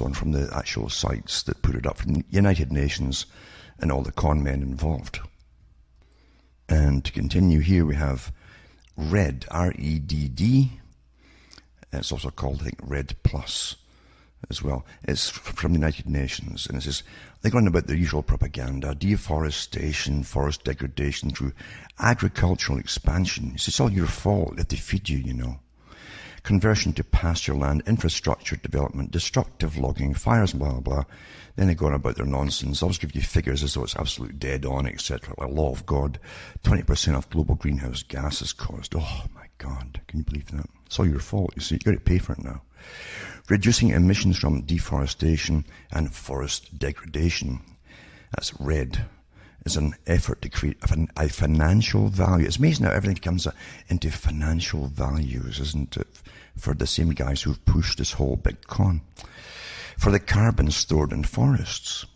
on from the actual sites that put it up from the United Nations and all the con men involved. And to continue here, we have RED, R-E-D-D. It's also called, I think, RED Plus as well. It's from the United Nations, and it says they're going about the usual propaganda: deforestation, forest degradation through agricultural expansion. It's all your fault if they feed you, you know. Conversion to pasture land, infrastructure development, destructive logging, fires, blah, blah, blah. Then they go on about their nonsense. They'll always give you figures as though it's absolute dead on, etc. Like law of God, 20% of global greenhouse gases caused. Oh my God, can you believe that? It's all your fault, you see. You've got to pay for it now. Reducing emissions from deforestation and forest degradation. That's RED. Is an effort to create a financial value. It's amazing how everything comes into financial values, isn't it? For the same guys who've pushed this whole big con. For the carbon stored in forests,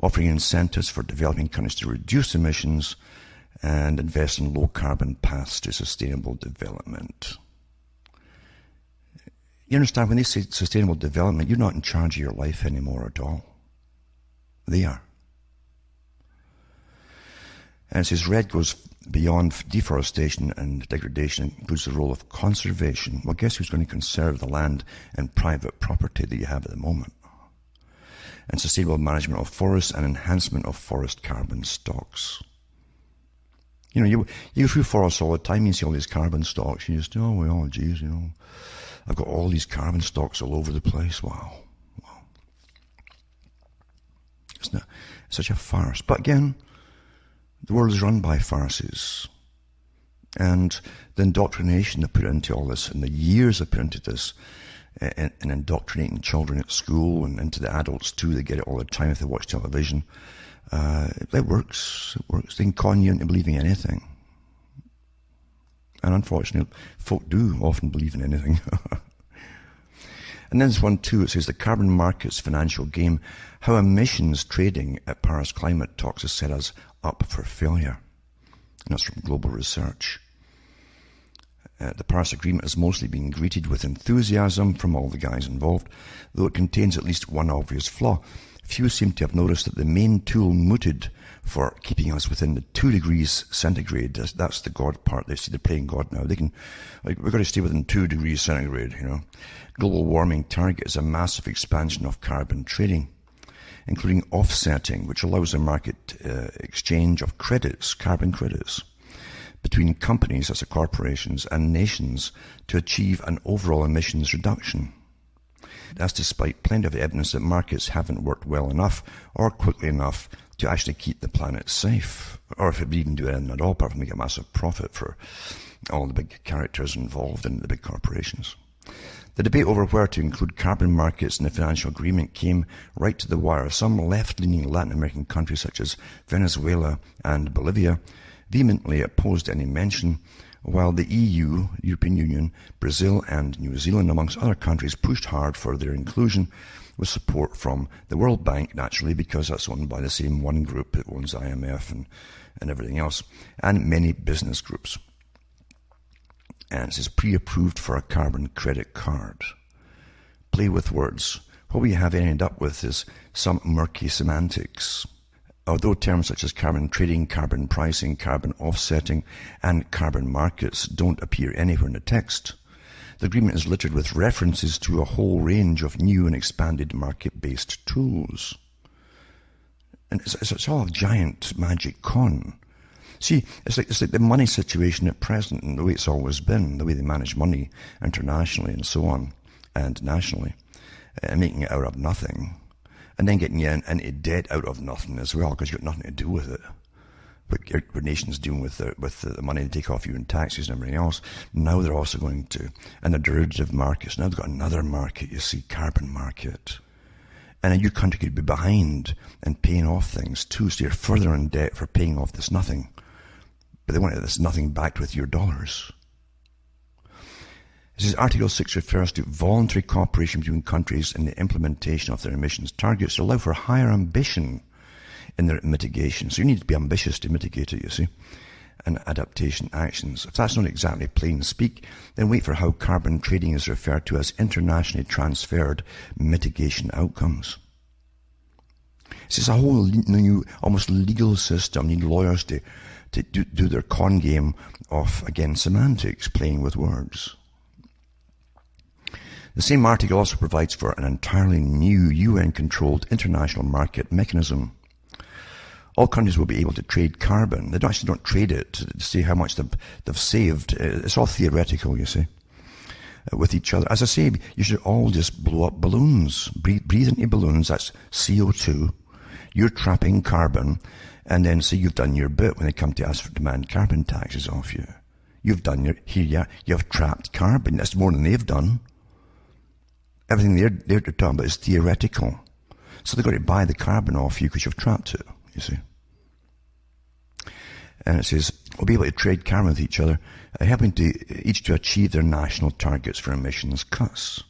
offering incentives for developing countries to reduce emissions and invest in low carbon paths to sustainable development. You understand, when they say sustainable development, you're not in charge of your life anymore at all. They are. And it says RED goes beyond deforestation and degradation and includes the role of conservation. Well, guess who's going to conserve the land and private property that you have at the moment? And sustainable management of forests and enhancement of forest carbon stocks. You know, you go through forests all the time, you see all these carbon stocks, you just, oh, well, geez, you know, I've got all these carbon stocks all over the place. Wow. It's such a farce. But again, the world is run by farces. And the indoctrination they put into all this, and the years they put into this, and indoctrinating children at school and into the adults too, they get it all the time if they watch television. It works. It works. They can con you into believing anything. And unfortunately, folk do often believe in anything. And then there's one too, it says the carbon market's financial game, how emissions trading at Paris climate talks has set us up for failure. And that's from Global Research. The Paris Agreement has mostly been greeted with enthusiasm from all the guys involved, though it contains at least one obvious flaw. Few seem to have noticed that the main tool mooted for keeping us within the 2 degrees centigrade, that's the God part. They see they're playing God now. They can, like, we've got to stay within 2 degrees centigrade, you know. Global warming target is a massive expansion of carbon trading, including offsetting, which allows a market exchange of credits, carbon credits, between companies, that's the corporations, and nations to achieve an overall emissions reduction. That's despite plenty of evidence that markets haven't worked well enough or quickly enough to actually keep the planet safe, or if it even do anything at all, apart from make a massive profit for all the big characters involved in the big corporations. The debate over where to include carbon markets in the financial agreement came right to the wire. Some left-leaning Latin American countries such as Venezuela and Bolivia vehemently opposed any mention, while the EU, European Union, Brazil and New Zealand, amongst other countries, pushed hard for their inclusion with support from the World Bank, naturally, because that's owned by the same one group that owns IMF and everything else, and many business groups. And it says pre-approved for a carbon credit card. Play with words. What we have ended up with is some murky semantics. Although terms such as carbon trading, carbon pricing, carbon offsetting, and carbon markets don't appear anywhere in the text, the agreement is littered with references to a whole range of new and expanded market-based tools. And it's all a giant magic con. See, it's like the money situation at present, and the way it's always been, the way they manage money internationally and so on, and nationally, and making it out of nothing. And then getting you into debt out of nothing as well, because you've got nothing to do with it. But your nation's doing with the money they take off you in taxes and everything else. Now they're also going to, and the derivative markets. Now they've got another market, you see, carbon market. And then your country could be behind and paying off things too, so you're further in debt for paying off this nothing. But they want this nothing backed with your dollars. It says Article 6 refers to voluntary cooperation between countries in the implementation of their emissions targets to allow for higher ambition in their mitigation. So you need to be ambitious to mitigate it, you see. and adaptation actions. If that's not exactly plain speak, then wait for how carbon trading is referred to as internationally transferred mitigation outcomes. It's a whole new, almost legal system. You need lawyers to do their con game of, again, semantics, playing with words. The same article also provides for an entirely new UN-controlled international market mechanism. All countries will be able to trade carbon. They don't trade it to see how much they've saved. It's all theoretical, you see, with each other. As I say, you should all just blow up balloons. Breathe into balloons, that's CO2. You're trapping carbon, and then say you've done your bit when they come to ask for demand carbon taxes off you. You've done you've trapped carbon. That's more than they've done. Everything they're talking about is theoretical. So they've got to buy the carbon off you because you've trapped it, you see. And it says, we'll be able to trade carbon with each other, helping each to achieve their national targets for emissions cuts.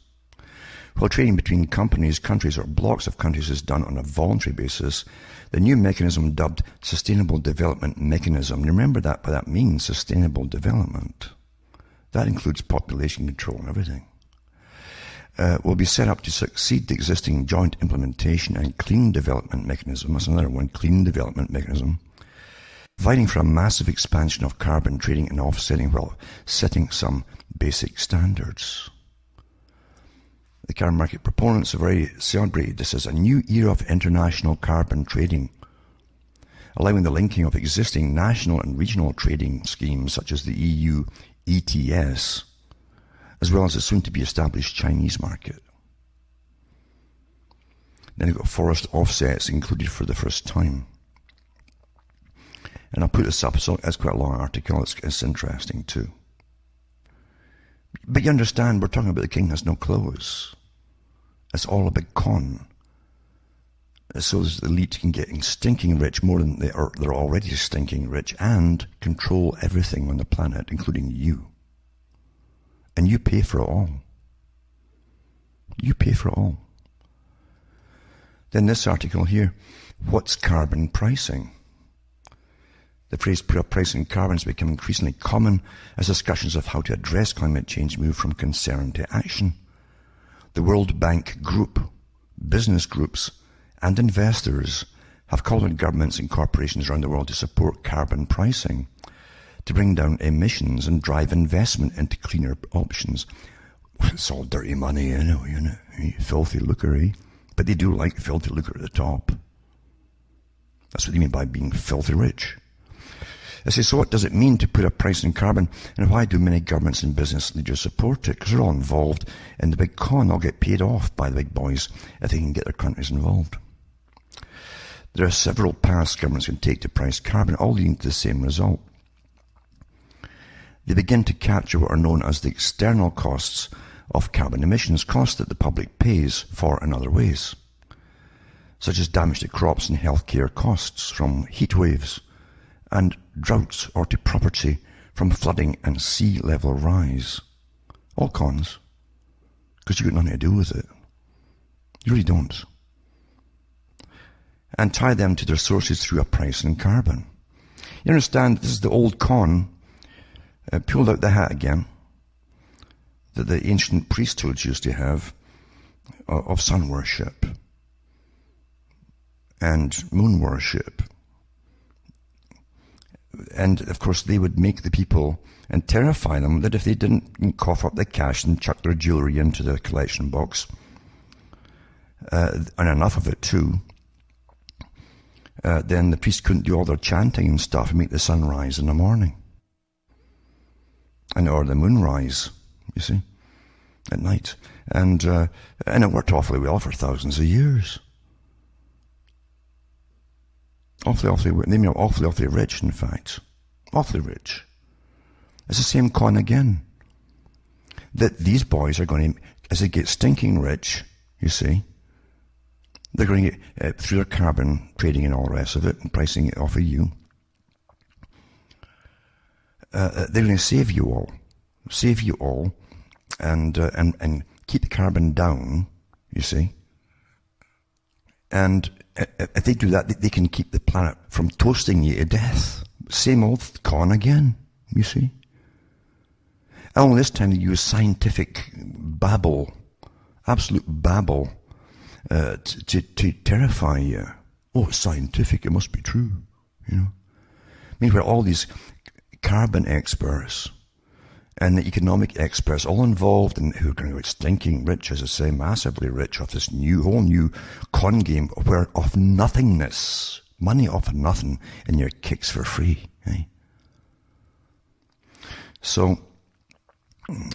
While trading between companies, countries, or blocks of countries is done on a voluntary basis, the new mechanism dubbed Sustainable Development Mechanism, remember that what that means, sustainable development. That includes population control and everything. Will be set up to succeed the existing Joint Implementation and Clean Development Mechanism. That's another one, Clean Development Mechanism. Providing for a massive expansion of carbon trading and offsetting while setting some basic standards. The carbon market proponents have already celebrated this as a new era of international carbon trading, allowing the linking of existing national and regional trading schemes such as the EU ETS, as well as the soon-to-be-established Chinese market. Then you've got forest offsets included for the first time. And I'll put this up, so it's quite a long article, it's interesting too. But you understand, we're talking about the king has no clothes. It's all a big con. So the elite can get stinking rich more than they're already stinking rich, and control everything on the planet, including you. And you pay for it all. You pay for it all. Then this article here, what's carbon pricing? The phrase pricing carbon has become increasingly common as discussions of how to address climate change move from concern to action. The World Bank Group, business groups, and investors have called on governments and corporations around the world to support carbon pricing, to bring down emissions and drive investment into cleaner options. It's all dirty money, you know, filthy lucre, eh? But they do like filthy lucre at the top. That's what they mean by being filthy rich. I say, so what does it mean to put a price on carbon, and why do many governments and business leaders support it? Because they're all involved in the big con. They'll get paid off by the big boys if they can get their countries involved. There are several paths governments can take to price carbon, all leading to the same result. They begin to capture what are known as the external costs of carbon emissions, costs that the public pays for in other ways, such as damage to crops and healthcare costs from heat waves and droughts, or to property from flooding and sea level rise. All cons, because you've got nothing to do with it. You really don't. And tie them to their sources through a price in carbon. You understand, this is the old con, pulled out the hat again, that the ancient priesthoods used to have of sun worship and moon worship. And of course they would make the people and terrify them that if they didn't cough up the cash and chuck their jewelry into the collection box, and enough of it too, then the priests couldn't do all their chanting and stuff and make the sun rise in the morning. Or the moon rise, you see, at night. And it worked awfully well for thousands of years. Awfully rich, in fact. Awfully rich. It's the same con again. That these boys are going to, as they get stinking rich, you see, they're going to get, through their carbon trading and all the rest of it, and pricing it off of you, they're going to save you all, and keep the carbon down, you see. And if they do that, they can keep the planet from toasting you to death. Same old con again, you see. Only this time they use scientific babble, absolute babble, to terrify you. Oh, it's scientific, it must be true, you know. Meanwhile, all these carbon experts and the economic experts all involved in who are going to get stinking rich, as I say, massively rich off this whole new con game where of nothingness, money off of nothing, and your kicks for free. Eh? So,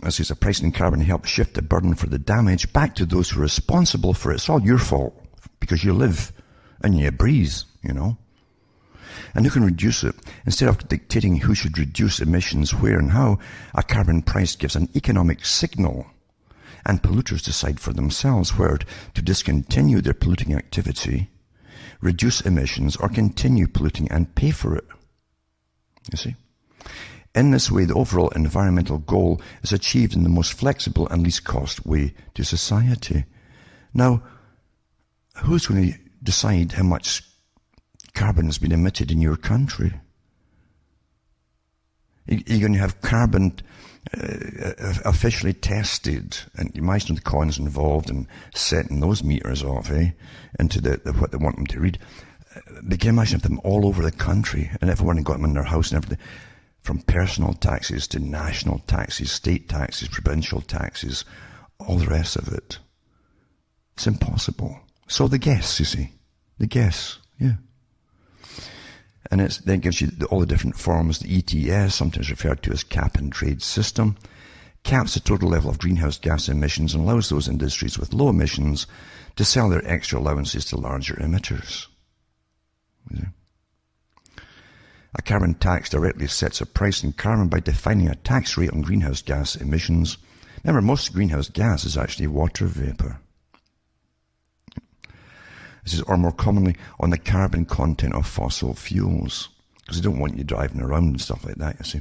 as is, the pricing in carbon helps shift the burden for the damage back to those who are responsible for it. It's all your fault because you live and you breathe, you know. And who can reduce it? Instead of dictating who should reduce emissions, where and how, a carbon price gives an economic signal, and polluters decide for themselves whether to discontinue their polluting activity, reduce emissions, or continue polluting and pay for it. You see? In this way, the overall environmental goal is achieved in the most flexible and least cost way to society. Now, who's going to decide how much carbon has been emitted in your country? You're going to have carbon officially tested, and you imagine the cons involved in setting those meters off, into what they want them to read. But can you imagine if them all over the country, and everyone got them in their house and everything, from personal taxes to national taxes, state taxes, provincial taxes, all the rest of it. It's impossible. So the guess, you see. The guess, yeah. And then gives you all the different forms. The ETS, sometimes referred to as cap and trade system, caps the total level of greenhouse gas emissions and allows those industries with low emissions to sell their extra allowances to larger emitters. A carbon tax directly sets a price in carbon by defining a tax rate on greenhouse gas emissions. Remember, most greenhouse gas is actually water vapor. This is, or more commonly, on the carbon content of fossil fuels, because they don't want you driving around and stuff like that, you see.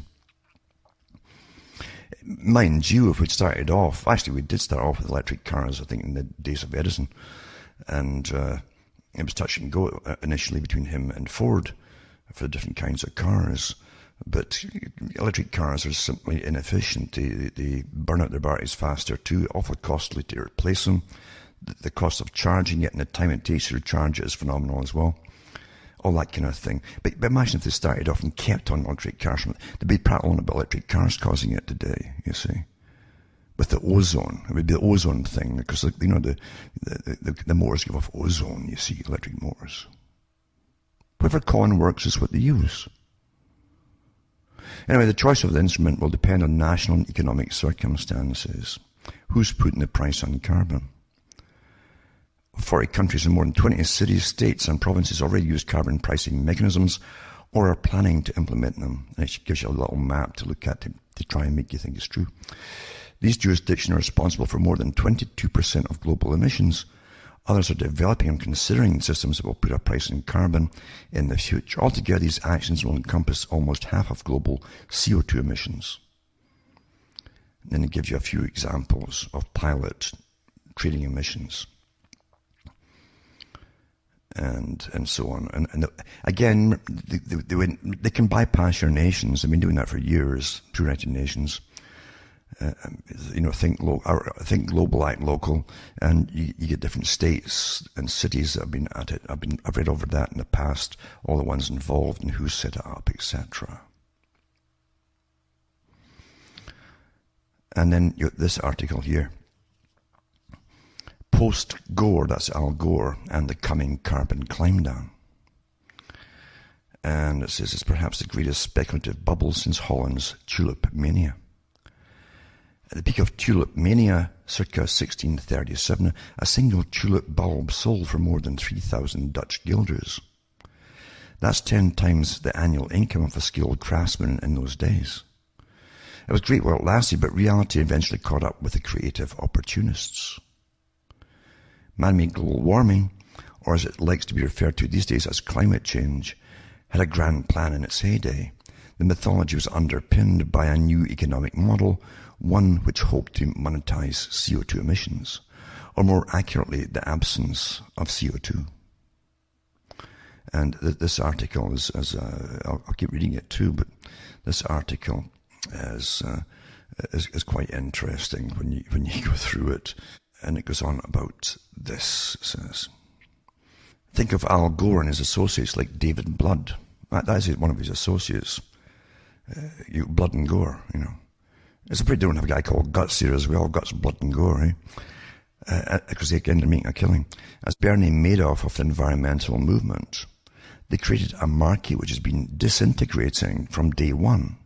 Mind you, if we'd started off, actually we did start off with electric cars, I think in the days of Edison, and it was touch and go initially between him and Ford for the different kinds of cars. But electric cars are simply inefficient. They burn out their batteries faster too, awful costly to replace them. The cost of charging it and the time it takes to recharge it is phenomenal as well. All that kind of thing. But imagine if they started off and kept on electric cars. They'd be prattling about electric cars causing it today, you see. With the ozone. It would be the ozone thing, because, you know, the motors give off ozone, you see, electric motors. Whatever con works is what they use. Anyway, the choice of the instrument will depend on national and economic circumstances. Who's putting the price on carbon? 40 countries and more than 20 cities, states and provinces already use carbon pricing mechanisms or are planning to implement them. And it gives you a little map to look at to try and make you think it's true. These jurisdictions are responsible for more than 22% of global emissions. Others are developing and considering systems that will put a price on carbon in the future. Altogether, these actions will encompass almost half of global CO2 emissions. And then it gives you a few examples of pilot trading emissions. And so on. And again, they can bypass your nations. They've been doing that for years through United Nations. Think global, act local, and you get different states and cities that have been at it. I've read over that in the past, all the ones involved and who set it up, etc. And then this article here. Post-Gore, that's Al Gore, and the coming carbon climb down. And it says it's perhaps the greatest speculative bubble since Holland's tulip mania. At the peak of tulip mania, circa 1637, a single tulip bulb sold for more than 3,000 Dutch guilders. That's 10 times the annual income of a skilled craftsman in those days. It was great while it lasted, but reality eventually caught up with the creative opportunists. Man-made global warming, or as it likes to be referred to these days as climate change, had a grand plan in its heyday. The mythology was underpinned by a new economic model, one which hoped to monetize CO2 emissions, or more accurately, the absence of CO2. And this article I'll keep reading it too, but this article is quite interesting when you go through it. And it goes on about this. It says, think of Al Gore and his associates like David Blood. That is one of his associates. Blood and Gore, you know. It's a pretty different have a guy called Guts here as well. Guts, Blood and Gore, eh? Because they end up making a killing. As Bernie Madoff of the environmental movement, they created a market which has been disintegrating from day one,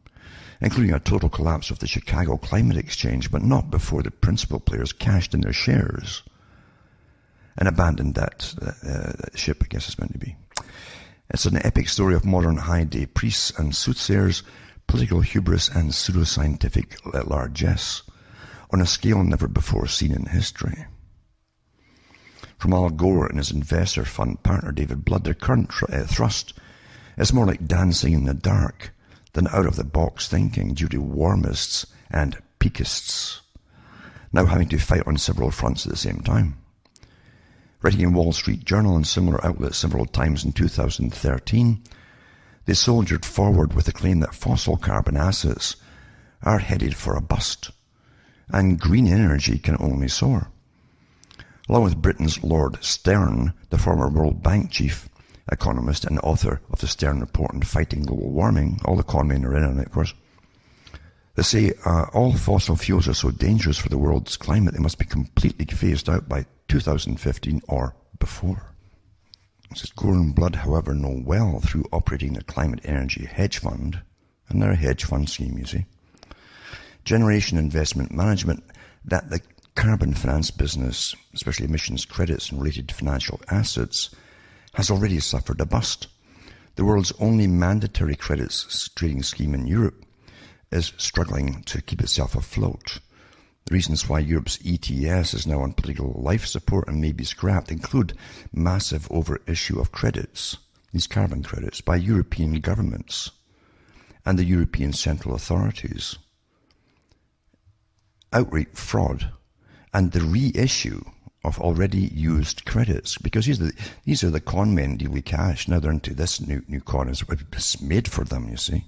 including a total collapse of the Chicago Climate Exchange, but not before the principal players cashed in their shares and abandoned that ship, I guess it's meant to be. It's an epic story of modern high-day priests and soothsayers, political hubris and pseudoscientific largesse on a scale never before seen in history. From Al Gore and his investor fund partner David Blood, their current thrust is more like dancing in the dark than out-of-the-box thinking due to warmists and peakists, now having to fight on several fronts at the same time. Writing in Wall Street Journal and similar outlets several times in 2013, they soldiered forward with the claim that fossil carbon assets are headed for a bust, and green energy can only soar. Along with Britain's Lord Stern, the former World Bank chief, economist and author of the Stern Report on Fighting Global Warming, all the con men are in on it, of course. They say all fossil fuels are so dangerous for the world's climate they must be completely phased out by 2015 or before. It says Gore and Blood, however, know well through operating a climate energy hedge fund, and they're a hedge fund scheme, you see, Generation Investment Management, that the carbon finance business, especially emissions credits and related financial assets, has already suffered a bust. The world's only mandatory credits trading scheme in Europe is struggling to keep itself afloat. The reasons why Europe's ETS is now on political life support and may be scrapped include massive overissue of credits, these carbon credits, by European governments and the European central authorities, outright fraud, and the reissue of already used credits, because these are the con men deal with cash. Now they're into this new con. It's made for them, you see.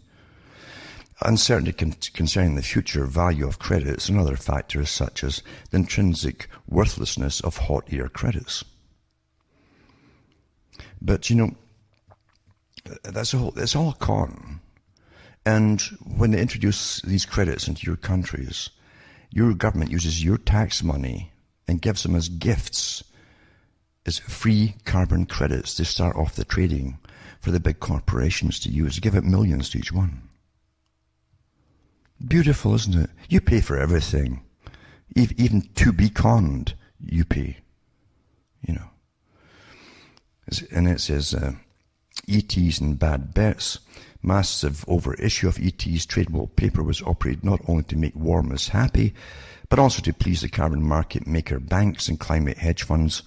Uncertainty concerning the future value of credits and other factors such as the intrinsic worthlessness of hot air credits. But, you know, that's all a con. And when they introduce these credits into your countries, your government uses your tax money and gives them as gifts as free carbon credits to start off the trading for the big corporations to use. Give it millions to each one. Beautiful, isn't it? You pay for everything. Even to be conned, you pay. You know. And it says, ETs and bad bets. Massive overissue of ETs tradable paper was operated not only to make warmers happy, but also to please the carbon market maker banks and climate hedge funds,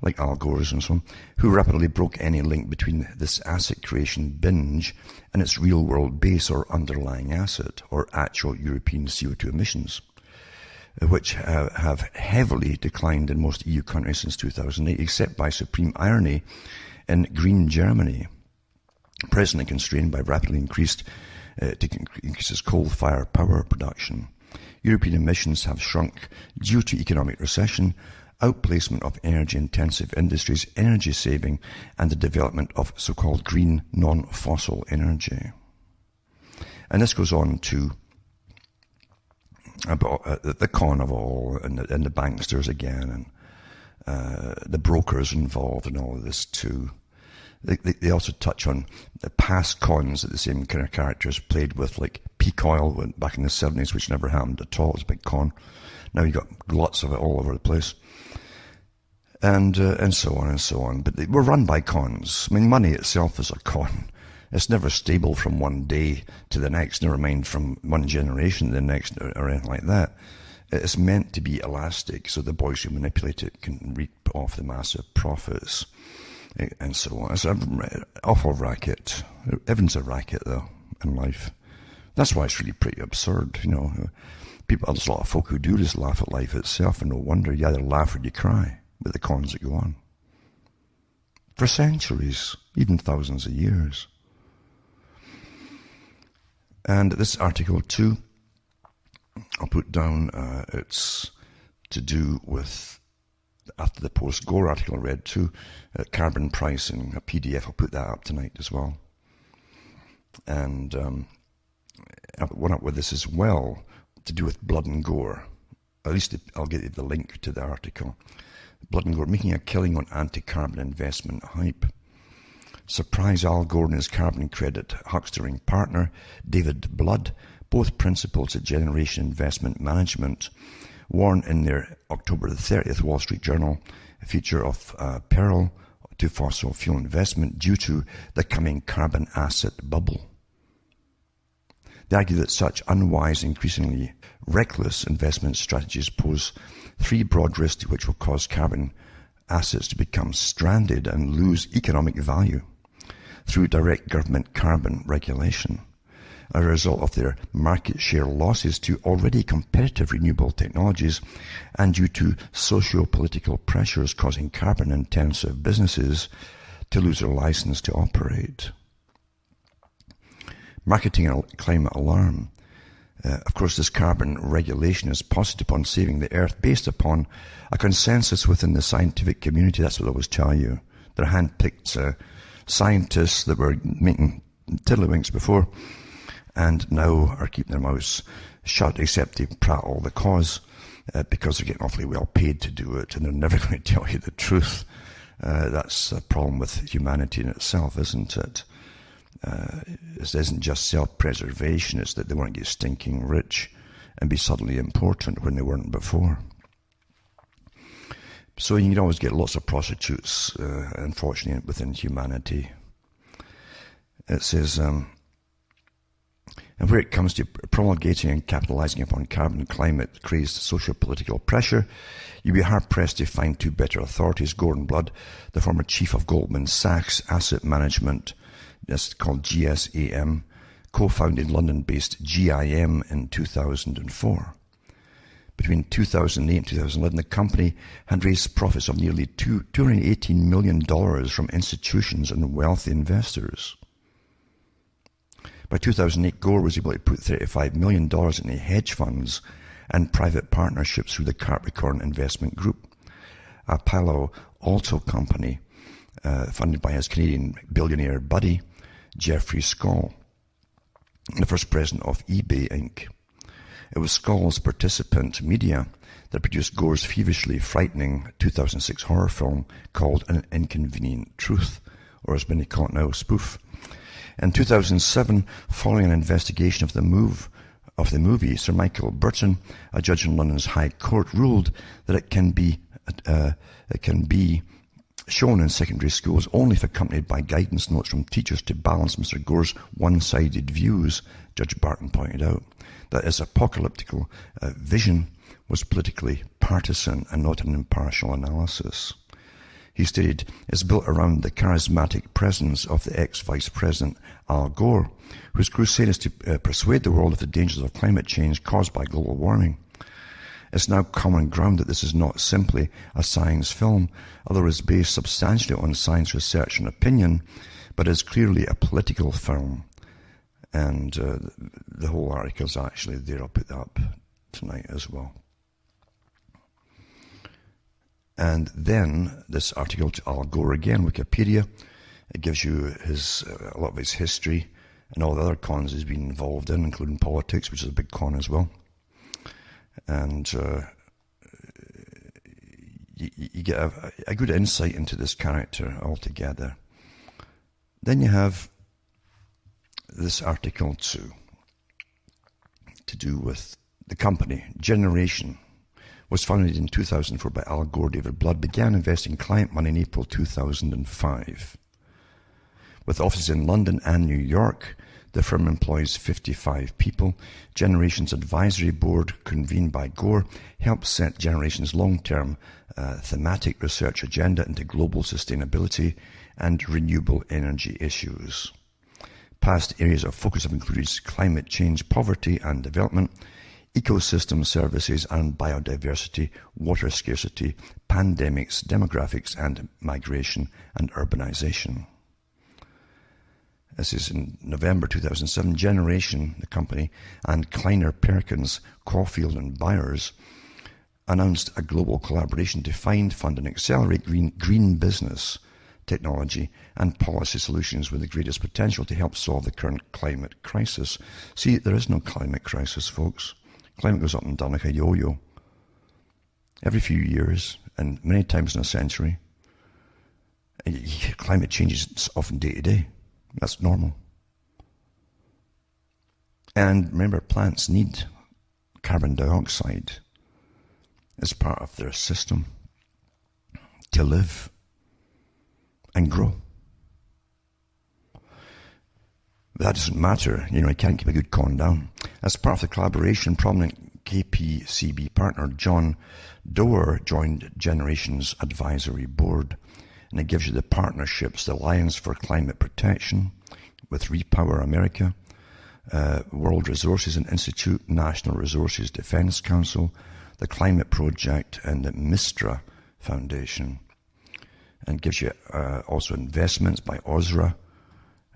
like Al Gore's and so on, who rapidly broke any link between this asset creation binge and its real-world base or underlying asset, or actual European CO2 emissions, which have heavily declined in most EU countries since 2008, except by supreme irony in green Germany, presently constrained by rapidly increased its coal-fired power production. European emissions have shrunk due to economic recession, outplacement of energy-intensive industries, energy saving, and the development of so-called green non-fossil energy. And this goes on to about the con of all, and the banksters again, and the brokers involved in all of this too. They also touch on the past cons that the same kind of characters played with, like peak oil back in the 70s, which never happened at all. It was a big con. Now you got lots of it all over the place. And so on and so on. But they were run by cons. I mean, money itself is a con. It's never stable from one day to the next, never mind from one generation to the next or anything like that. It's meant to be elastic so the boys who manipulate it can reap off the massive profits and so on. It's an awful racket. Everything's a racket, though, in life. That's why it's really pretty absurd, you know. There's a lot of folk who do just laugh at life itself, and no wonder you either laugh or you cry with the cons that go on. for centuries, even thousands of years. And this article too, I'll put down, it's to do with, after the post-Gore article I read too, carbon pricing, a PDF, I'll put that up tonight as well. And one up with this as well, to do with blood and gore. At least I'll get you the link to the article. Blood and Gore, making a killing on anti-carbon investment hype. Surprise Al Gore and his carbon credit huckstering partner, David Blood, both principals at Generation Investment Management, warn in their October the 30th Wall Street Journal feature of peril to fossil fuel investment due to the coming carbon asset bubble. They argue that such unwise, increasingly reckless investment strategies pose three broad risks which will cause carbon assets to become stranded and lose economic value through direct government carbon regulation, as a result of their market share losses to already competitive renewable technologies and due to socio-political pressures causing carbon-intensive businesses to lose their license to operate. Marketing a climate alarm. Of course, this carbon regulation is posited upon saving the earth based upon a consensus within the scientific community. That's what I always tell you. They're hand-picked scientists that were making tiddlywinks before and now are keeping their mouths shut, except they prattle the cause because they're getting awfully well paid to do it, and they're never going to tell you the truth. That's a problem with humanity in itself, isn't it? It isn't just self-preservation, it's that they want to get stinking rich and be suddenly important when they weren't before. So you can always get lots of prostitutes, unfortunately, within humanity. It says, and where it comes to promulgating and capitalizing upon carbon climate-crazed socio-political pressure, you'd be hard-pressed to find two better authorities. Gordon Blood, the former chief of Goldman Sachs Asset Management, that's called GSAM, co-founded London-based GIM in 2004. Between 2008 and 2011, the company had raised profits of nearly $218 million from institutions and wealthy investors. By 2008, Gore was able to put $35 million into hedge funds and private partnerships through the Capricorn Investment Group, a Palo Alto company funded by his Canadian billionaire buddy, Jeffrey Skoll, the first president of eBay Inc. It was Skoll's participant media that produced Gore's feverishly frightening 2006 horror film called An Inconvenient Truth, or as many call it now, Spoof. In 2007, following an investigation of the movie, Sir Michael Burton, a judge in London's High Court, ruled that it can be shown in secondary schools only if accompanied by guidance notes from teachers to balance Mr. Gore's one-sided views. Judge Barton pointed out that his apocalyptic vision was politically partisan and not an impartial analysis. He stated, it's built around the charismatic presence of the ex-Vice President Al Gore, whose crusade is to persuade the world of the dangers of climate change caused by global warming. It's now common ground that this is not simply a science film, although it is based substantially on science research and opinion, but is clearly a political film. And the whole article is actually there. I'll put that up tonight as well. And then this article to Al Gore again, Wikipedia. It gives you a lot of his history and all the other cons he's been involved in, including politics, which is a big con as well. And you get a good insight into this character altogether. Then you have this article too, to do with the company. Generation was founded in 2004 by Al Gore. David Blood began investing client money in April 2005. With offices in London and New York, the firm employs 55 people. Generation's advisory board, convened by Gore, helps set Generation's long-term thematic research agenda into global sustainability and renewable energy issues. Past areas of focus have included climate change, poverty and development, ecosystem services and biodiversity, water scarcity, pandemics, demographics and migration and urbanization. This is in November 2007. Generation, the company, and Kleiner Perkins, Caulfield and Byers announced a global collaboration to find, fund and accelerate green business, technology and policy solutions with the greatest potential to help solve the current climate crisis. See, there is no climate crisis, folks. Climate goes up and down like a yo-yo. Every few years and many times in a century. Climate changes often day to day. That's normal. And remember, plants need carbon dioxide as part of their system to live and grow. But that doesn't matter. You can't keep a good corn down. As part of the collaboration, prominent KPCB partner John Doerr joined Generation's advisory board. And it gives you the partnerships, the Alliance for Climate Protection with Repower America, World Resources Institute, National Resources Defense Council, the Climate Project, and the Mistra Foundation. And gives you also investments by OSRA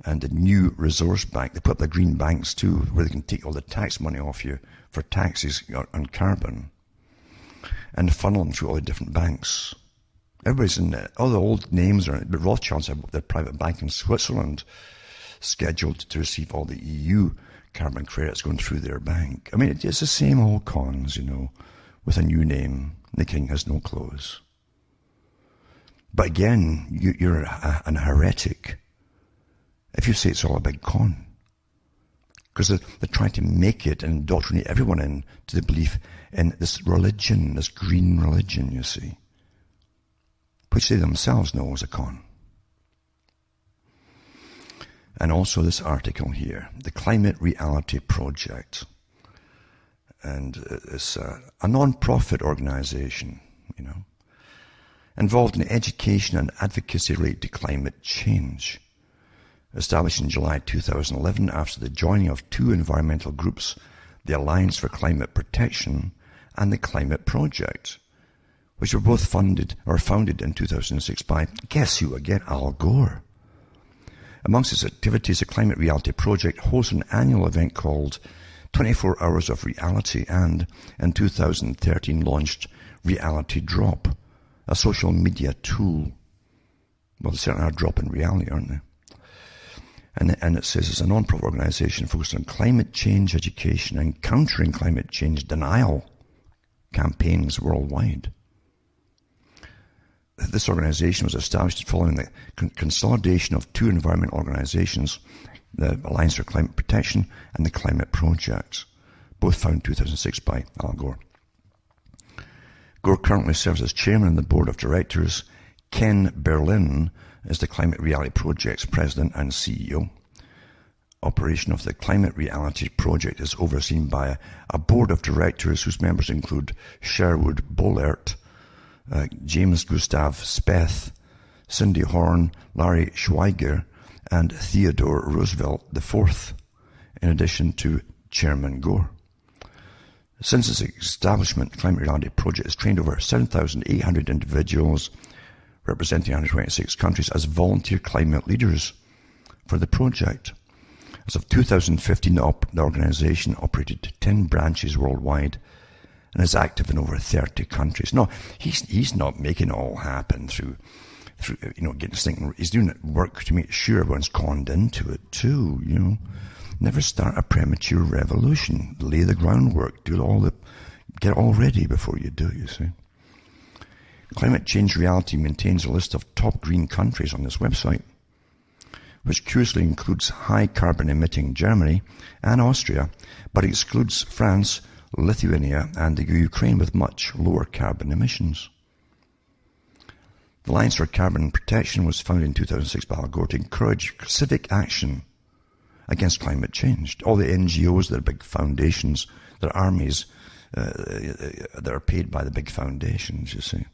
and the new resource bank. They put up the green banks too, where they can take all the tax money off you for taxes on carbon and funnel them through all the different banks. Everybody's in it. All the old names are in it, but Rothschilds have their private bank in Switzerland scheduled to receive all the EU carbon credits going through their bank. I mean, it's the same old cons, with a new name. The king has no clothes. But again, you're an heretic if you say it's all a big con. Because they're trying to make it and indoctrinate everyone into the belief in this religion, this green religion, you see, which they themselves know is a con. And also this article here, the Climate Reality Project. And it's a non-profit organization, involved in education and advocacy related to climate change. Established in July 2011 after the joining of two environmental groups, the Alliance for Climate Protection and the Climate Project, which were both founded in 2006 by, guess who again, Al Gore. Amongst its activities, the Climate Reality Project hosts an annual event called 24 Hours of Reality and, in 2013, launched Reality Drop, a social media tool. Well, they certainly are dropping reality, aren't they? And it says it's a non-profit organization focused on climate change education and countering climate change denial campaigns worldwide. This organization was established following the consolidation of two environmental organizations, the Alliance for Climate Protection and the Climate Project, both founded in 2006 by Al Gore. Gore currently serves as chairman of the board of directors. Ken Berlin is the Climate Reality Project's president and CEO. Operation of the Climate Reality Project is overseen by a board of directors whose members include Sherwood Boehlert, James Gustav Speth, Cindy Horn, Larry Schweiger, and Theodore Roosevelt IV, in addition to Chairman Gore. Since its establishment, the Climate Reality Project has trained over 7,800 individuals representing 126 countries as volunteer climate leaders for the project. As of 2015, the organization operated 10 branches worldwide and is active in over 30 countries. No, he's not making it all happen through getting this thing. He's doing work to make sure everyone's conned into it too, Never start a premature revolution. Lay the groundwork. Get it all ready before you do, you see. Climate Change Reality maintains a list of top green countries on this website, which curiously includes high carbon emitting Germany and Austria, but excludes France, Lithuania, and the Ukraine with much lower carbon emissions. The Alliance for Carbon Protection was founded in 2006 by Al Gore to encourage civic action against climate change. All the NGOs that are big foundations, they're armies that are paid by the big foundations, you see.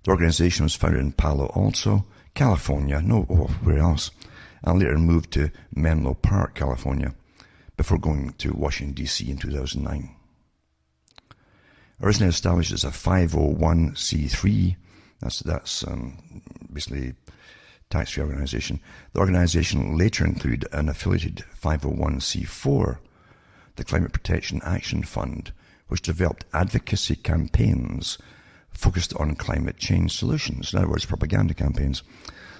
The organization was founded in Palo Alto, California, where else? And later moved to Menlo Park, California, before going to Washington, D.C. in 2009. Originally established as a 501c3, that's basically tax-free organization. The organization later included an affiliated 501c4, the Climate Protection Action Fund, which developed advocacy campaigns focused on climate change solutions. In other words, propaganda campaigns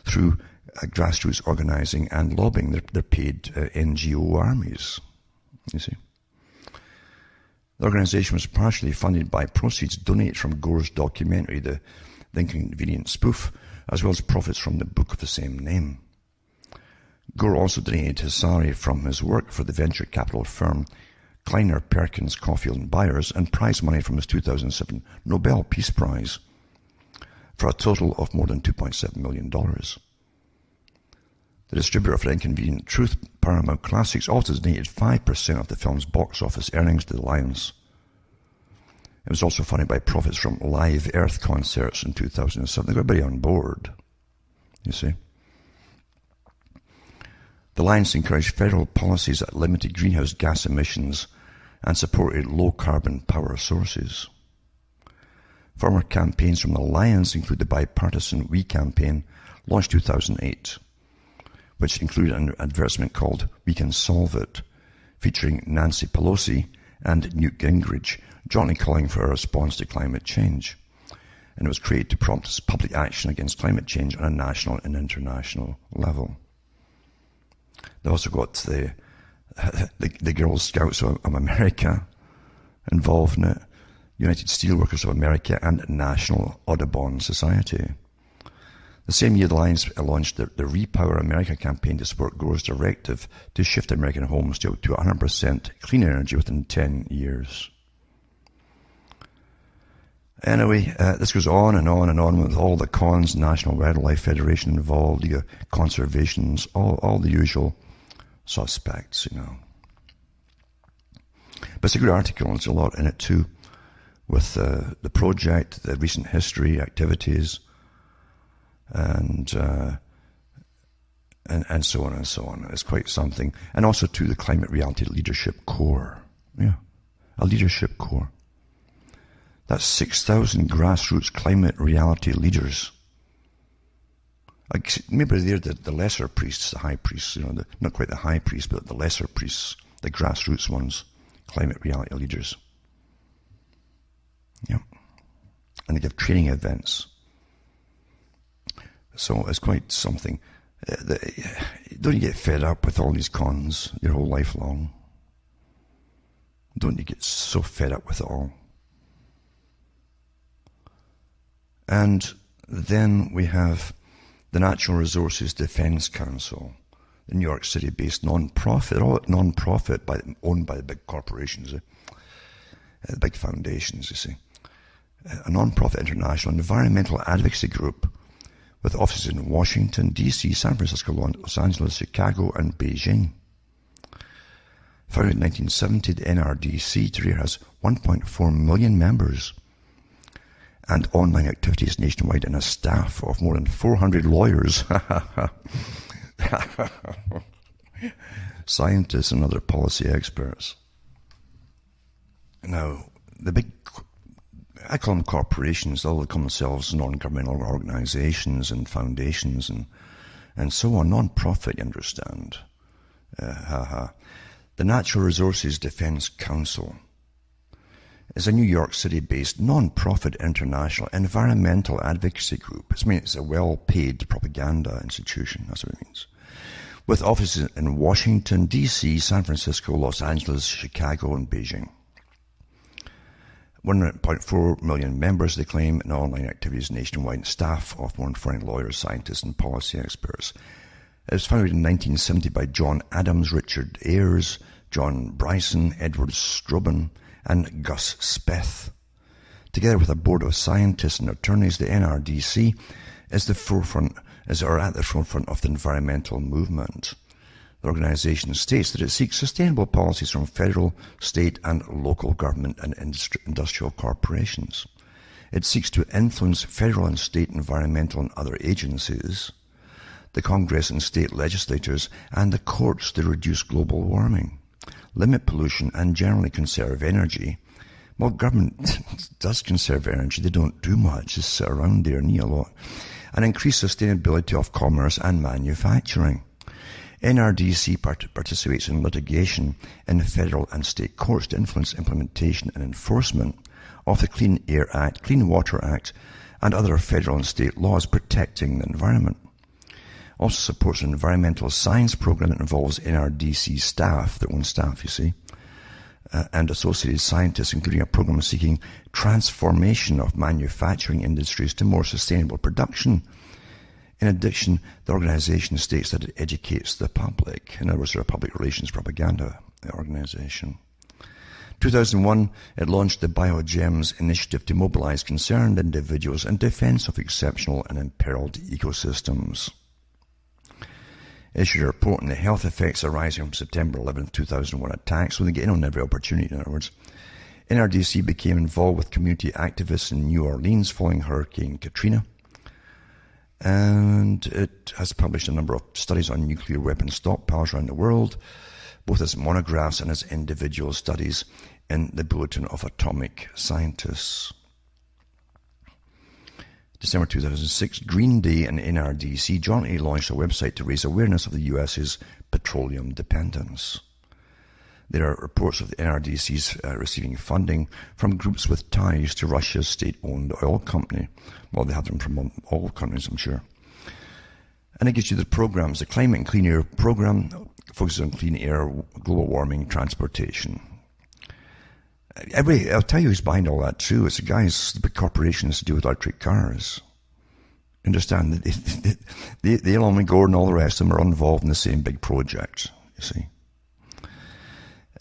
through grassroots organizing and lobbying. They're paid NGO armies, you see. The organization was partially funded by proceeds donated from Gore's documentary, The Inconvenient Spoof, as well as profits from the book of the same name. Gore also donated his salary from his work for the venture capital firm Kleiner Perkins Caulfield and Byers and prize money from his 2007 Nobel Peace Prize for a total of more than $2.7 million. The distributor of The Inconvenient Truth, Paramount Classics, also donated 5% of the film's box office earnings to the Lions. It was also funded by profits from Live Earth concerts in 2007. They got everybody on board, you see. The Lions encouraged federal policies that limited greenhouse gas emissions and supported low-carbon power sources. Former campaigns from the Lions include the bipartisan We campaign, launched 2008, which included an advertisement called We Can Solve It, featuring Nancy Pelosi and Newt Gingrich jointly calling for a response to climate change. And it was created to prompt public action against climate change on a national and international level. They also got the Girl Scouts of America involved in it, United Steelworkers of America, and National Audubon Society. The same year, the Lions launched the Repower America campaign to support Gore's directive to shift American homes to 100% clean energy within 10 years. Anyway, this goes on and on and on with all the cons, National Wildlife Federation involved, the conservations, all the usual suspects, you know. But it's a good article, and there's a lot in it too, with the project, the recent history, activities, and so on and so on. It's quite something. And also to the Climate Reality Leadership Corps. Yeah, a leadership corps. That's 6,000 grassroots climate reality leaders. Maybe they're the lesser priests, the high priests, you know, not quite the high priests, but the lesser priests, the grassroots ones, climate reality leaders. Yeah. And they give training events. So it's quite something. Don't you get fed up with all these cons your whole life long? Don't you get so fed up with it all? And then we have the Natural Resources Defense Council, the New York City-based non-profit, all non-profit, owned by the big corporations, the big foundations, you see. A non-profit international environmental advocacy group with offices in Washington, D.C., San Francisco, Los Angeles, Chicago, and Beijing. Founded in 1970, the NRDC today has 1.4 million members and online activities nationwide, and a staff of more than 400 lawyers, scientists, and other policy experts. Now, the big, I call them corporations, they'll call themselves non-governmental organizations and foundations and so on, non-profit, you understand. The Natural Resources Defense Council is a New York City-based non-profit international environmental advocacy group. It's a well-paid propaganda institution, that's what it means. With offices in Washington, D.C., San Francisco, Los Angeles, Chicago, and Beijing. 1.4 million members, they claim, in online activities nationwide, and staff of more than 400 lawyers, scientists, and policy experts. It was founded in 1970 by John Adams, Richard Ayers, John Bryson, Edward Strobin, and Gus Speth. Together with a board of scientists and attorneys, the NRDC is at the forefront of the environmental movement. The organization states that it seeks sustainable policies from federal, state, and local government and industrial corporations. It seeks to influence federal and state environmental and other agencies, the Congress and state legislatures, and the courts to reduce global warming. limit pollution, and generally conserve energy. Well, government does conserve energy. They don't do much. Just sit around there and eat a lot. And increase sustainability of commerce and manufacturing. NRDC participates in litigation in federal and state courts to influence implementation and enforcement of the Clean Air Act, Clean Water Act, and other federal and state laws protecting the environment. Also supports an environmental science program that involves NRDC staff, their own staff, you see, and associated scientists, including a program seeking transformation of manufacturing industries to more sustainable production. In addition, the organization states that it educates the public. In other words, they're a public relations propaganda organization. 2001, it launched the BioGEMS initiative to mobilize concerned individuals in defense of exceptional and imperiled ecosystems. Issued a report on the health effects arising from September 11, 2001 attacks, so they get in on every opportunity, in other words. NRDC became involved with community activists in New Orleans following Hurricane Katrina. And it has published a number of studies on nuclear weapon stockpiles around the world, both as monographs and as individual studies in the Bulletin of Atomic Scientists. December 2006, Green Day and NRDC jointly launched a website to raise awareness of the US's petroleum dependence. There are reports of the NRDC's receiving funding from groups with ties to Russia's state-owned oil company. Well, they have them from all countries, I'm sure. And it gives you the programs. The Climate and Clean Air Program focuses on clean air, global warming, transportation. I'll tell you who's behind all that too. It's the big corporations to do with electric cars. Understand that they Elon and Gordon and all the rest of them are involved in the same big project, you see.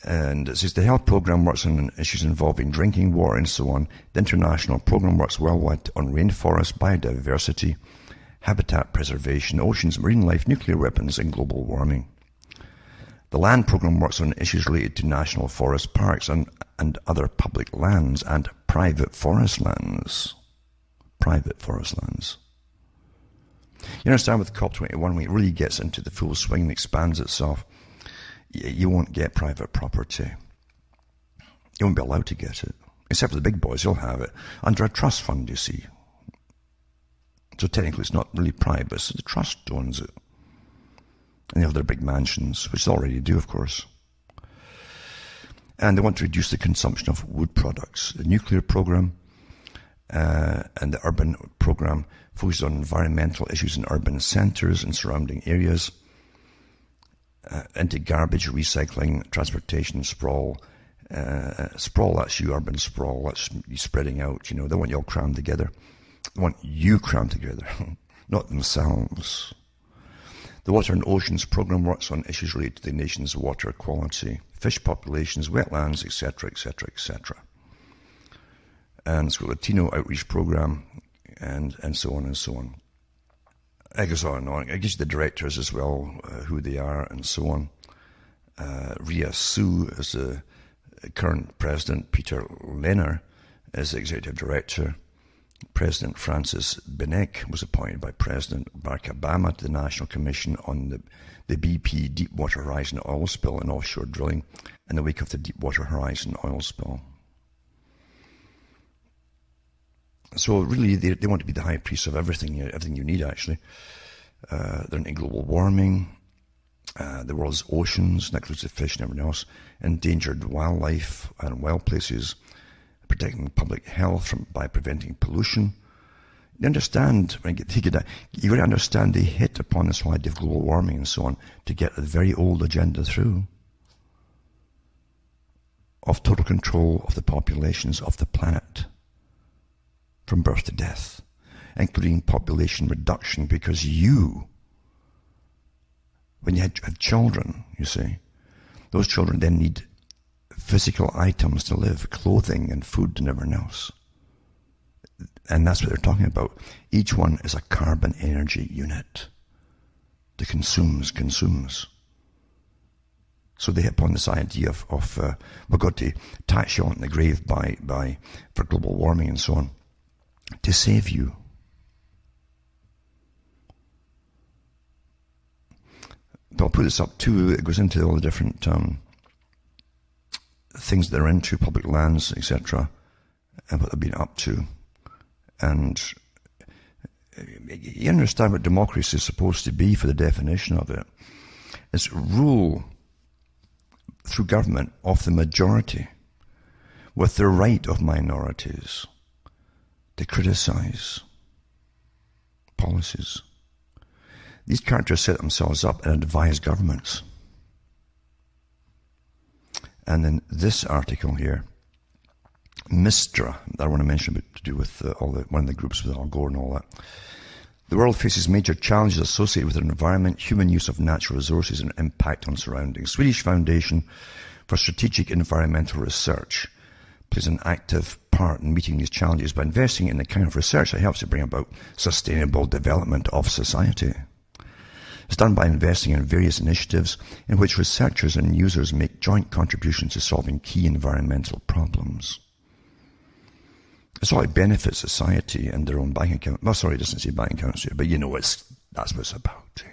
And it says the health program works on issues involving drinking water and so on. The international program works worldwide on rainforests, biodiversity, habitat preservation, oceans, marine life, nuclear weapons, and global warming. The land program works on issues related to national forest parks and other public lands and private forest lands. Private forest lands. You understand with COP21, when it really gets into the full swing and expands itself, you won't get private property. You won't be allowed to get it. Except for the big boys, you'll have it. Under a trust fund, you see. So technically it's not really private, so the trust owns it. And they have their big mansions, which they already do, of course. And they want to reduce the consumption of wood products. The nuclear program and the urban program focuses on environmental issues in urban centres and surrounding areas. Anti-garbage, recycling, transportation, sprawl. Sprawl, that's you, urban sprawl. That's you spreading out, you know. They want you all crammed together. They want you crammed together, not themselves. The Water and Oceans Program works on issues related to the nation's water quality, fish populations, wetlands, etc., etc., etc. And it's got a Latino Outreach Program, and so on and so on. It goes on and on. It gives you the directors as well, who they are, and so on. Ria Su is the current president. Peter Lehner is the executive director. President Francis Binek was appointed by President Barack Obama to the National Commission on the BP Deepwater Horizon oil spill and offshore drilling in the wake of the Deepwater Horizon oil spill. So really, they want to be the high priest of everything you need, actually. They're into global warming, the world's oceans, that includes the fish and everything else, endangered wildlife and wild places, protecting public health by preventing pollution. You understand, when you take it, you've got to understand they hit upon this whole idea of global warming and so on to get a very old agenda through of total control of the populations of the planet from birth to death, including population reduction, because when you have children, you see, those children then need physical items to live, clothing and food and everything else. And that's what they're talking about. Each one is a carbon energy unit that consumes. So they hit upon this idea of we've got to tax you on the grave for global warming and so on, to save you. But I'll put this up too. It goes into all the different things that they're into, public lands, etc., and what they've been up to. And you understand what democracy is supposed to be for the definition of it. It's rule through government of the majority, with the right of minorities to criticize policies. These characters set themselves up and advise governments. And then this article here, Mistra, that I want to mention about to do with one of the groups with Al Gore and all that. The world faces major challenges associated with the environment, human use of natural resources, and impact on surroundings. Swedish Foundation for Strategic Environmental Research plays an active part in meeting these challenges by investing in the kind of research that helps to bring about sustainable development of society. It's done by investing in various initiatives in which researchers and users make joint contributions to solving key environmental problems. It's all it benefits society and their own bank account. Well, sorry, it doesn't say bank accounts here, but you know that's what it's about.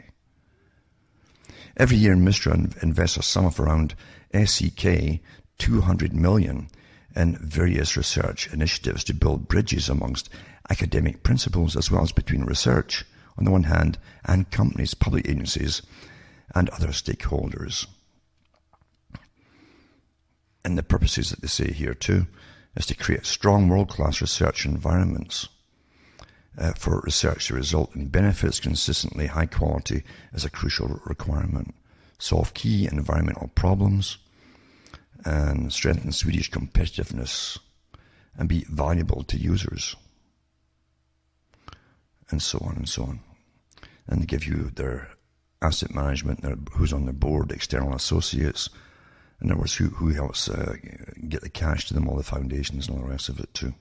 Every year, Mistra invests a sum of around SEK 200 million in various research initiatives to build bridges amongst academic principles as well as between research on the one hand and companies, public agencies and other stakeholders. And the purposes that they say here too is to create strong world-class research environments for research to result in benefits consistently high quality is a crucial requirement. Solve key environmental problems and strengthen Swedish competitiveness and be valuable to users. And so on and so on. And they give you their asset management, who's on their board, external associates, in other words, who helps get the cash to them, all the foundations and all the rest of it too.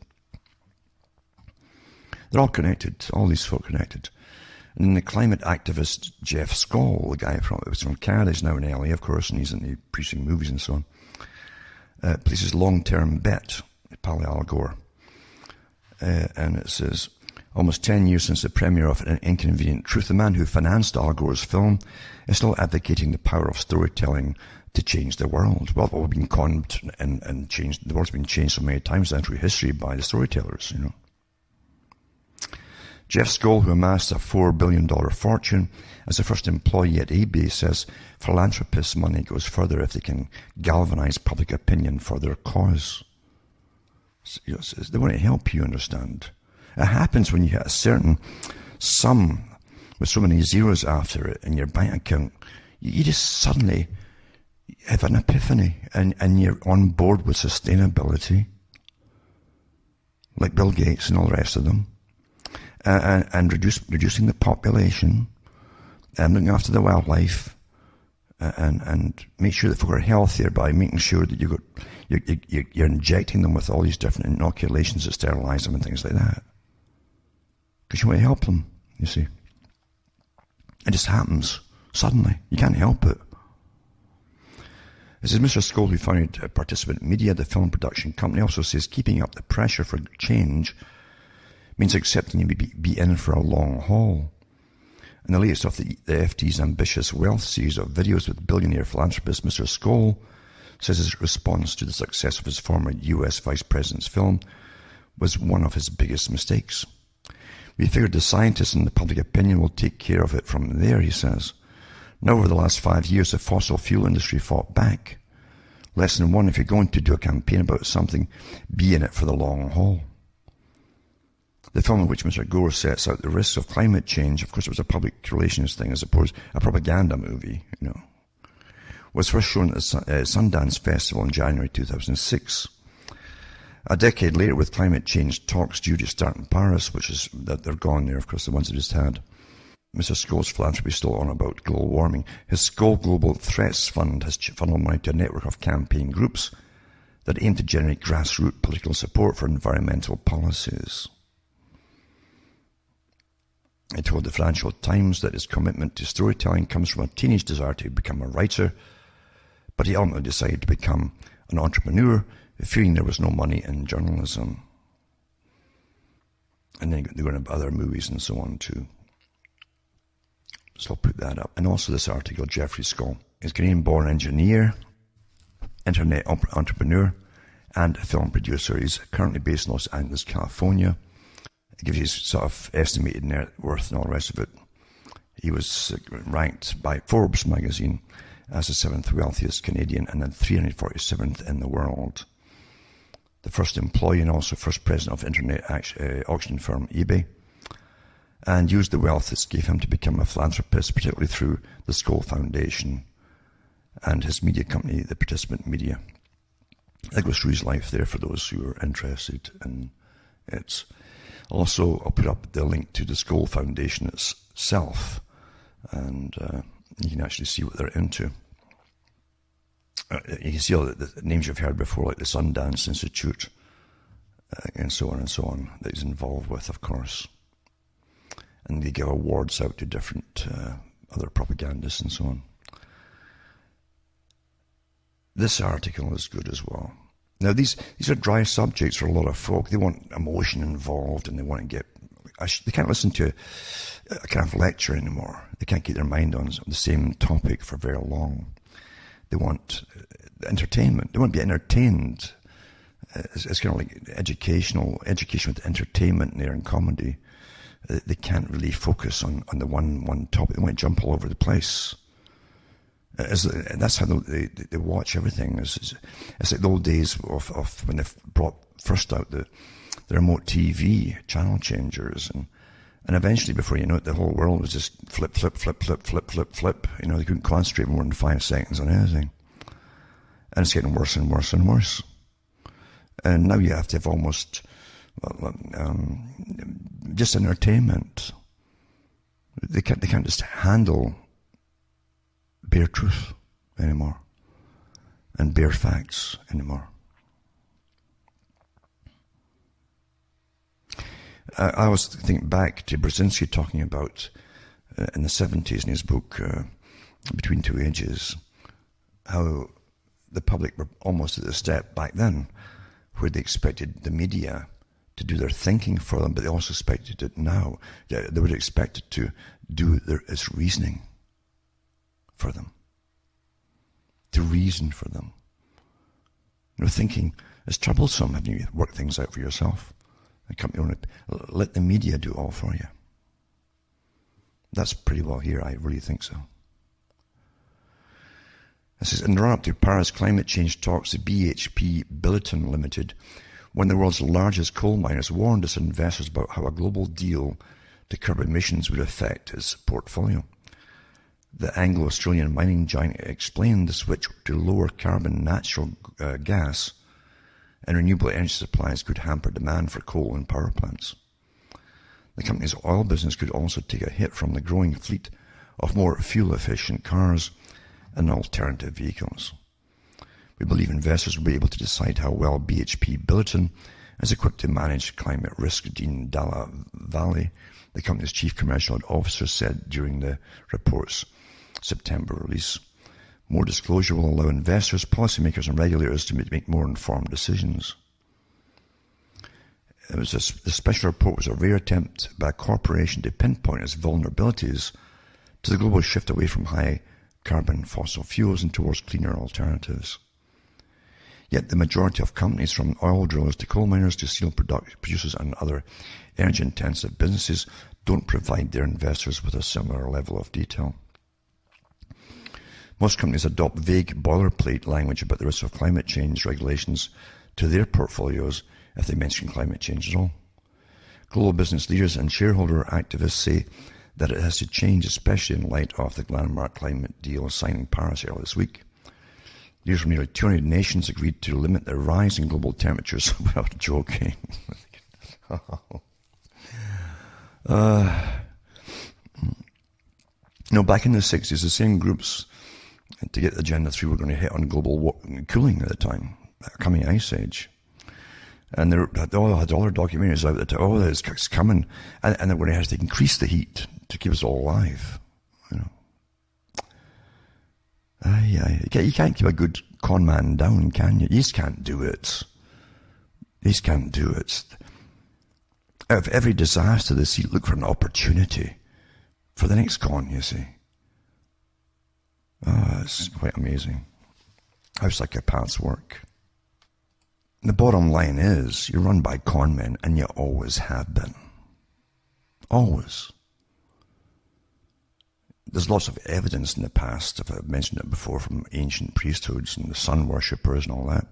They're all connected, all these folk connected. And then the climate activist Jeff Skoll, the guy from Canada, is now in LA, of course, and he's in producing movies and so on, places long-term bet, Pally Al Gore. And it says, almost 10 years since the premiere of An Inconvenient Truth, the man who financed Al Gore's film is still advocating the power of storytelling to change the world. Well, we've been conned and changed. The world's been changed so many times down through history by the storytellers, you know. Jeff Skoll, who amassed a $4 billion fortune as the first employee at eBay, says philanthropists' money goes further if they can galvanize public opinion for their cause. So, you know, they want to help you understand. It happens when you hit a certain sum with so many zeros after it in your bank account. You just suddenly have an epiphany and you're on board with sustainability, like Bill Gates and all the rest of them, and reducing the population, and looking after the wildlife, and make sure that folk are healthier by making sure that you're injecting them with all these different inoculations that sterilize them and things like that. Because you want to help them, you see. It just happens suddenly. You can't help it. This is Mr. Skoll, who founded Participant Media, the film production company, also says keeping up the pressure for change means accepting you be in for a long haul. And the latest of the FT's ambitious wealth series of videos with billionaire philanthropist Mr. Skoll says his response to the success of his former US Vice President's film was one of his biggest mistakes. We figured the scientists and the public opinion will take care of it from there, he says. Now, over the last 5 years, the fossil fuel industry fought back. Lesson one, if you're going to do a campaign about something, be in it for the long haul. The film in which Mr. Gore sets out the risks of climate change, of course it was a public relations thing as opposed to a propaganda movie, you know, was first shown at the Sundance Festival in January 2006. A decade later, with climate change talks due to start in Paris, which is that they're gone there, of course, the ones they just had. Mr. Skoll's philanthropy is still on about global warming. His Skoll Global Threats Fund has funneled money to a network of campaign groups that aim to generate grassroots political support for environmental policies. He told the Financial Times that his commitment to storytelling comes from a teenage desire to become a writer, but he ultimately decided to become an entrepreneur, fearing there was no money in journalism. And then they're going to other movies and so on too. So I'll put that up. And also this article, Jeffrey Skoll is a Canadian-born engineer internet entrepreneur and film producer. He's currently based in Los Angeles, California. It gives you sort of estimated net worth and all the rest of it. He was ranked by Forbes magazine as the 7th wealthiest Canadian and then 347th in the world. The first employee and also first president of internet auction firm eBay, and used the wealth that gave him to become a philanthropist, particularly through the Skoll Foundation and his media company, the Participant Media. I go through his life there for those who are interested in it. Also, I'll put up the link to the Skoll Foundation itself, and you can actually see what they're into. You can see all the names you've heard before, like the Sundance Institute, and so on, that he's involved with, of course. And they give awards out to different other propagandists and so on. This article is good as well. Now, these are dry subjects for a lot of folk. They want emotion involved, and they want to get... They can't listen to a kind of lecture anymore. They can't keep their mind on the same topic for very long. They want entertainment. They want to be entertained. It's kind of like education with entertainment there and comedy. They can't really focus on the one topic. They want to jump all over the place. And that's how they watch everything. It's like the old days of when they brought first out the remote TV channel changers, and eventually, before you know it, the whole world was just flip. You know, they couldn't concentrate more than 5 seconds on anything, and it's getting worse and worse and worse. And now you have to have almost just entertainment. They can't just handle bare truth anymore and bare facts anymore. I always think back to Brzezinski talking about in the 70s in his book Between Two Ages, how the public were almost at the step back then where they expected the media to do their thinking for them, but they also expected it now. They would expect it to do its reasoning for them, to reason for them. You know, thinking is troublesome. Having you work things out for yourself. Let the media do all for you. That's pretty well here. I really think so. It says, in the run-up to Paris climate change talks, the BHP Billiton Limited, one of the world's largest coal miners, warned its investors about how a global deal to curb emissions would affect its portfolio. The Anglo-Australian mining giant explained the switch to lower carbon natural gas and renewable energy supplies could hamper demand for coal and power plants. The company's oil business could also take a hit from the growing fleet of more fuel-efficient cars and alternative vehicles. We believe investors will be able to decide how well BHP Billiton is equipped to manage climate risk, Dean Dalla Valle, the company's chief commercial officer, said during the report's September release. More disclosure will allow investors, policymakers and regulators to make more informed decisions. The special report was a rare attempt by a corporation to pinpoint its vulnerabilities to the global shift away from high carbon fossil fuels and towards cleaner alternatives. Yet the majority of companies, from oil drillers to coal miners to steel producers and other energy-intensive businesses, don't provide their investors with a similar level of detail. Most companies adopt vague boilerplate language about the risks of climate change regulations to their portfolios if they mention climate change at all. Global business leaders and shareholder activists say that it has to change, especially in light of the landmark climate deal signed in Paris earlier this week. Leaders from nearly 200 nations agreed to limit the rise in global temperatures without joking. Back in the 60s, the same groups to get Agenda 3 were going to hit on global cooling at the time, coming ice age. And they had all their documentaries out that, it's coming, and they're going to have to increase the heat to keep us all alive. You know. You can't keep a good con man down, can you? You just can't do it. You just can't do it. Out of every disaster they see, look for an opportunity for the next con, you see. It's quite amazing. how psychopaths work. The bottom line is, you're run by con men, and you always have been. Always. There's lots of evidence in the past, if I've mentioned it before, from ancient priesthoods and the sun worshippers and all that.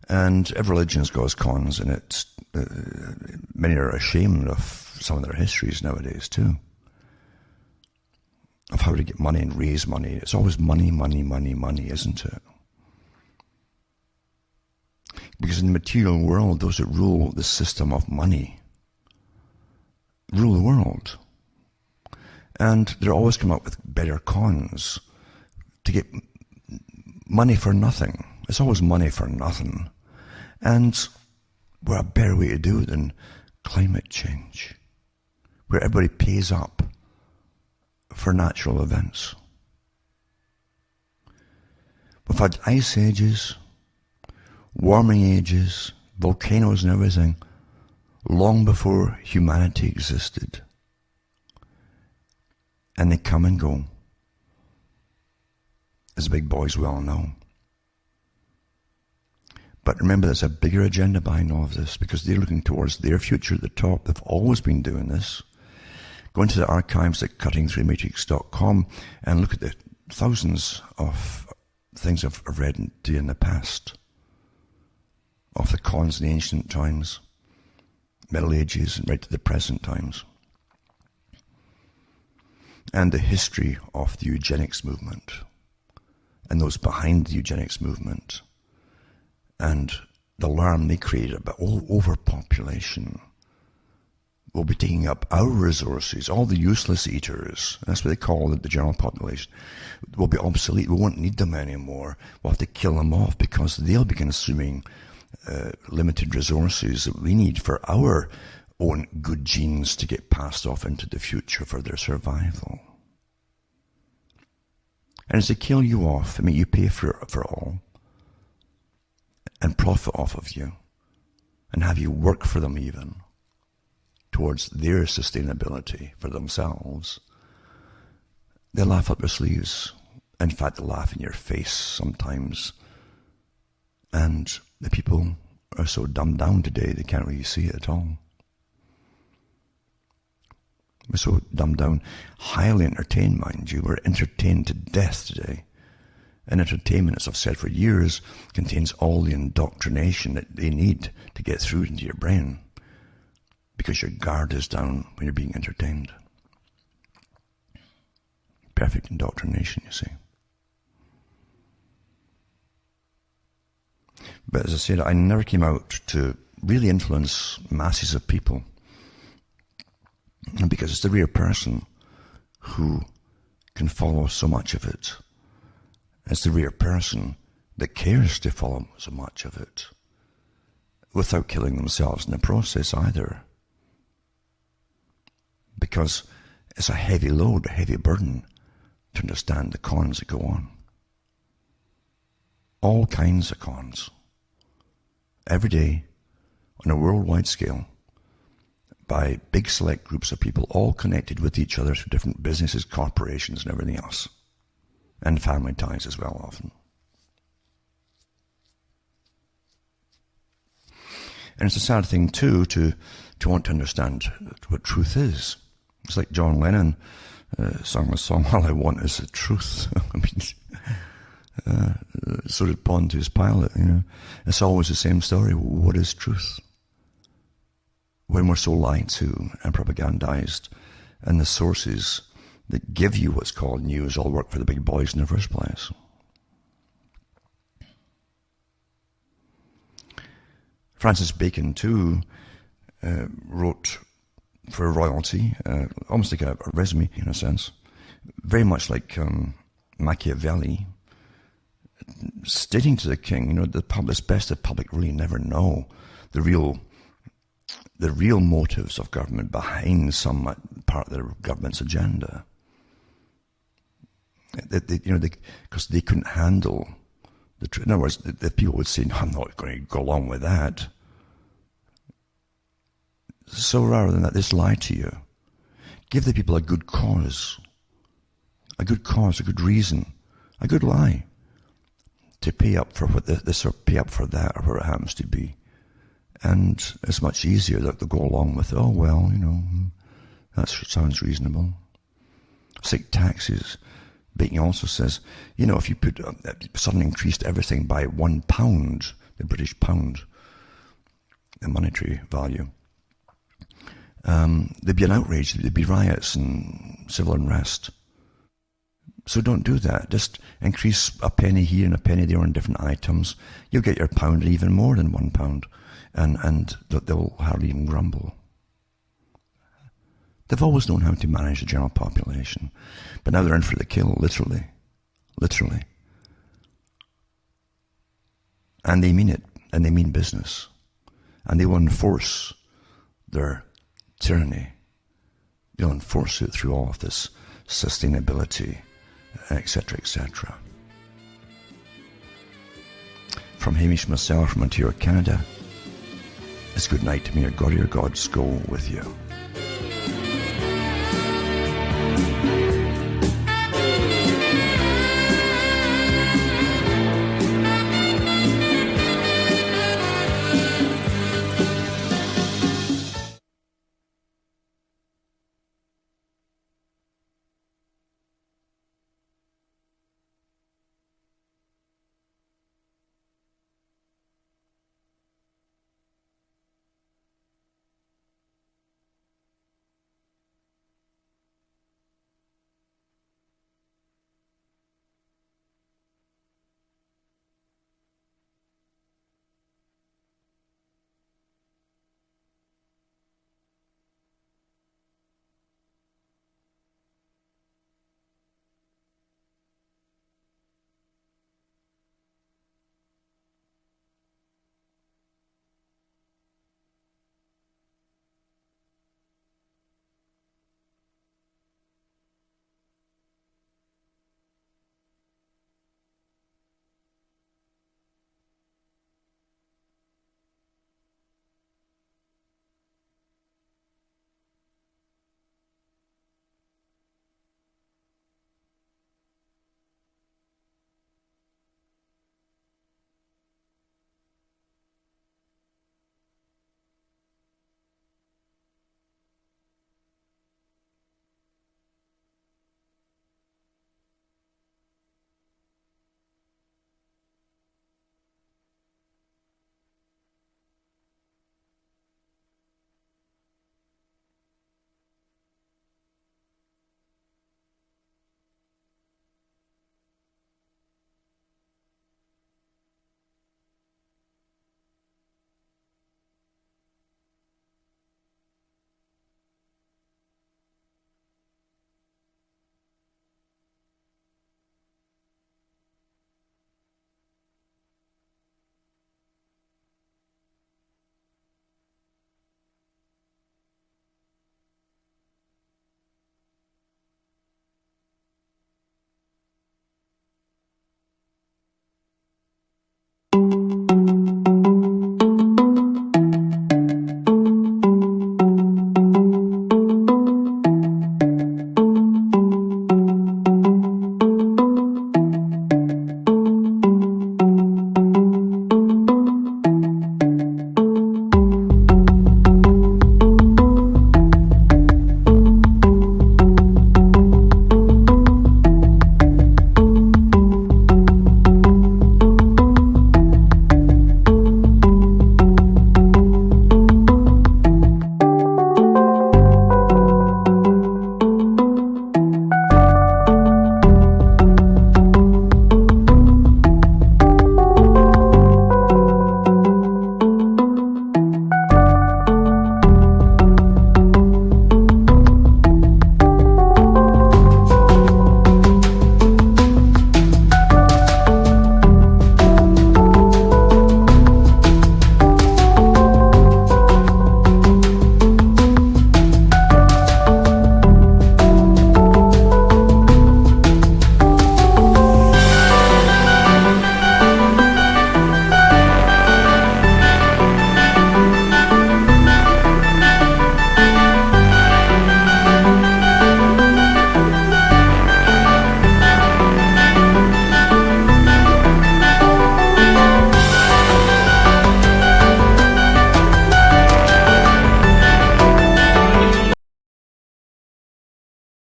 And every religion's got its cons, and many are ashamed of some of their histories nowadays too, of how to get money and raise money. It's always money, money, money, money, isn't it? Because in the material world, those that rule the system of money rule the world. And they're always come up with better cons to get money for nothing. It's always money for nothing. And what a better way to do it than climate change, where everybody pays up for natural events. We've had ice ages, warming ages, volcanoes and everything, long before humanity existed. And they come and go, as the big boys well know. But remember, there's a bigger agenda behind all of this, because they're looking towards their future at the top. They've always been doing this. Go into the archives at cuttingthroughmatrix.com and look at the thousands of things I've read in the past, of the cons in the ancient times, Middle Ages, and right to the present times. And the history of the eugenics movement, and those behind the eugenics movement, and the alarm they created about overpopulation will be taking up our resources. All the useless eaters, that's what they call it, the general population, will be obsolete. We won't need them anymore. We'll have to kill them off, because they'll be consuming limited resources that we need for our own good genes to get passed off into the future for their survival. And as they kill you off, I mean, you pay for all, and profit off of you, and have you work for them even, towards their sustainability for themselves. They laugh up their sleeves. In fact, they laugh in your face sometimes. And the people are so dumbed down today, they can't really see it at all. We're so dumbed down, highly entertained, mind you. We're entertained to death today. And entertainment, as I've said for years, contains all the indoctrination that they need to get through into your brain, because your guard is down when you're being entertained. Perfect indoctrination, you see. But as I said, I never came out to really influence masses of people, because it's the rare person who can follow so much of it. It's the rare person that cares to follow so much of it, without killing themselves in the process either. Because it's a heavy load, a heavy burden, to understand the cons that go on. All kinds of cons. Every day, on a worldwide scale, by big select groups of people, all connected with each other through different businesses, corporations, and everything else. And family ties as well, often. And it's a sad thing, too, to want to understand what truth is. It's like John Lennon sung a song, "All I Want Is the Truth." I mean, so did Pontius Pilate, you know. It's always the same story. What is truth? When we're so lied to and propagandized, and the sources that give you what's called news all work for the big boys in the first place. Francis Bacon, too, wrote for royalty, almost like a resume in a sense, very much like Machiavelli, stating to the king, you know, it's best that the public really never know the real motives of government behind some part of the government's agenda. Because they couldn't handle the truth. In other words, the people would say, "No, I'm not going to go along with that." So rather than that, just lie to you. Give the people a good cause, a good reason, a good lie. to pay up for what this or pay up for that or where it happens to be. And it's much easier that they go along with, oh, well, that sounds reasonable. It's like taxes. Bacon also says, if you suddenly increased everything by £1, the British pound, the monetary value, there'd be an outrage, there'd be riots and civil unrest. So don't do that. Just increase a penny here and a penny there on different items. You'll get your pound even more than £1, and they'll hardly even grumble. They've always known how to manage the general population, but now they're in for the kill, literally. And they mean it, and they mean business. And they will enforce their tyranny. They'll enforce it through all of this sustainability, etc., etc. From Hamish myself from Ontario, Canada, it's good night. May your God or your gods go with you.